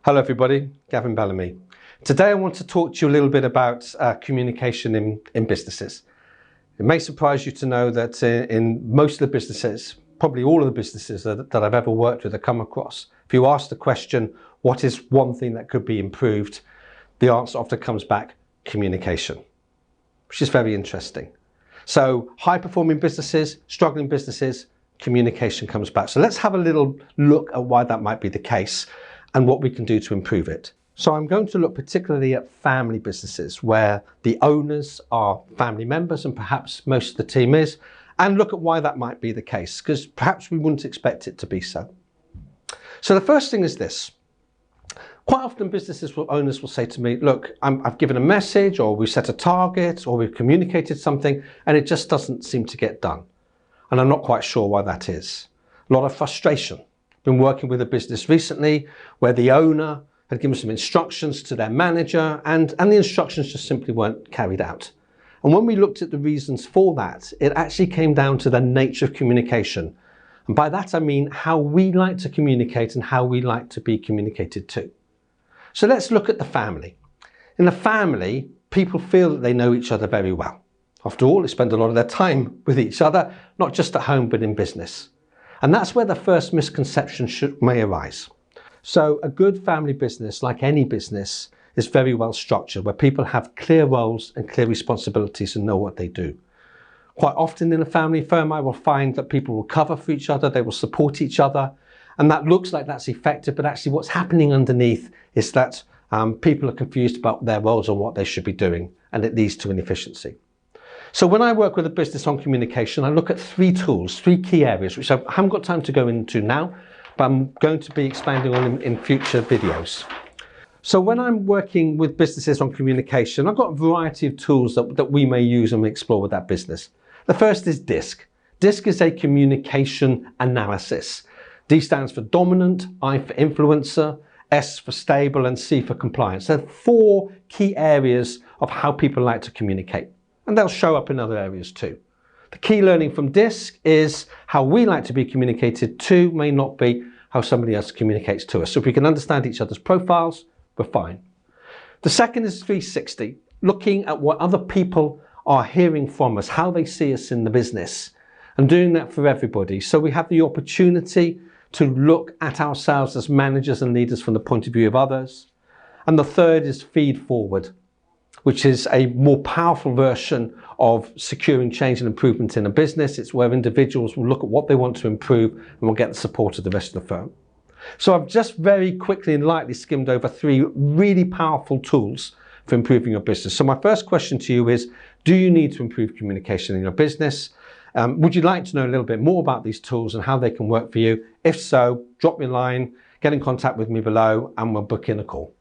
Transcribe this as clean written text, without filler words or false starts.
Hello everybody, Gavin Bellamy. Today I want to talk to you a little bit about communication in businesses. It may surprise you to know that in most of the businesses, probably all of the businesses that I've ever worked with or come across, if you ask the question, what is one thing that could be improved? The answer often comes back, communication, which is very interesting. So high performing businesses, struggling businesses, communication comes back. So let's have a little look at why that might be the case and what we can do to improve it. So I'm going to look particularly at family businesses where the owners are family members and perhaps most of the team is, and look at why that might be the case, because perhaps we wouldn't expect it to be so. So the first thing is this. Quite often owners will say to me, look, I've given a message, or we've set a target, or we've communicated something, and it just doesn't seem to get done. And I'm not quite sure why that is. A lot of frustration. Been working with a business recently where the owner had given some instructions to their manager and the instructions just simply weren't carried out. And when we looked at the reasons for that, it actually came down to the nature of communication. And by that I mean how we like to communicate and how we like to be communicated to. So let's look at the family. In the family, people feel that they know each other very well. After all, they spend a lot of their time with each other, not just at home, but in business. And that's where the first misconception may arise. So a good family business, like any business, is very well structured, where people have clear roles and clear responsibilities and know what they do. Quite often in a family firm, I will find that people will cover for each other, they will support each other, and that looks like that's effective, but actually what's happening underneath is that people are confused about their roles and what they should be doing, and it leads to inefficiency. So when I work with a business on communication, I look at three tools, three key areas, which I haven't got time to go into now, but I'm going to be expanding on in future videos. So when I'm working with businesses on communication, I've got a variety of tools that we may use and we explore with that business. The first is DISC. DISC is a communication analysis. D stands for dominant, I for influencer, S for stable, and C for compliance. There are four key areas of how people like to communicate. And they'll show up in other areas too. The key learning from DISC is how we like to be communicated to may not be how somebody else communicates to us. So if we can understand each other's profiles, we're fine. The second is 360, looking at what other people are hearing from us, how they see us in the business, and doing that for everybody. So we have the opportunity to look at ourselves as managers and leaders from the point of view of others. And the third is feed forward, which is a more powerful version of securing change and improvement in a business. It's where individuals will look at what they want to improve and will get the support of the rest of the firm. So I've just very quickly and lightly skimmed over three really powerful tools for improving your business. So my first question to you is, do you need to improve communication in your business? Would you like to know a little bit more about these tools and how they can work for you? If so, drop me a line, get in contact with me below, and we'll book in a call.